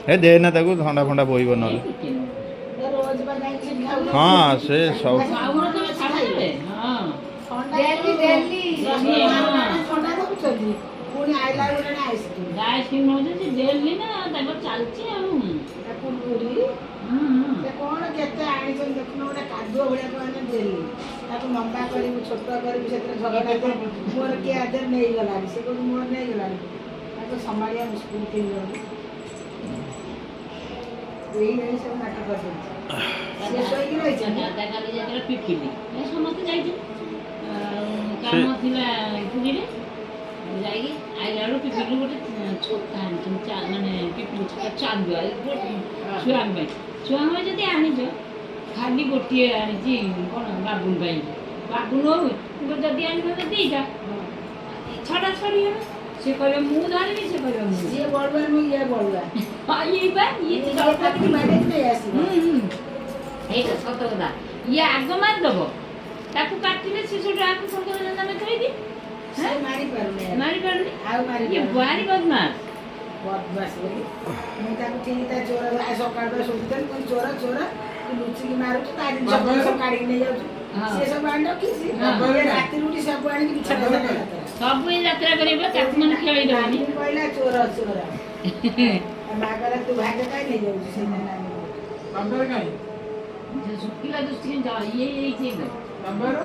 हे देना ताको ठंडा फंडा बोइब न हाँ से सब कौन केते आनी छन देखनो ओटा कादुआ भलिया कोने देली ताको लंबा करी छोट करी सेते झगड़ा के मोर के आदर नहीं गला से को मोर नहीं गला ताको समारिया मुश्किल के लो यही नहीं सब नाटक कर दे से सोई की रही छन दादा काली जेतरा पिपिली ए समस्त जाई छी काम थिला पुजीले जाई आई लाडू पिपिली गोटे छोटा आनी चा माने पिपिली छोटा चांदुआ छुआ में छुआ में जदी आनी जो खाली गोटिए आनी छी कोन बाबुन भाई बाबुन हो जदी आनी तो दीटा छटा छड़ी है से कहबे मु धारबी से कहबे मु ये बड़वा मु ये बड़वा हां ये बा ये चलता की माने नहीं आसी ए तो सत कथा ये आगो मार दबो ताकू काटिले से छोटा आकू संग ना में थई दी से मारी पारने आ मारी ये बारी बदमाश बोली मु ताकू चिंता चोर आ सकाळ सुतन कोन चोर तू लुची की मारू तो तारी सब काढी नहीं जाऊ से सब आंडो किसी ये राती रुटी सब आनी की बिछा सब ये यात्रा करेबो ताकू मन खेली रहनी पहिला चोर मागर तू भागे काई नहीं जाऊ से ना नंबर काई जो सुखीला दुस्ती जा ये चीज नंबर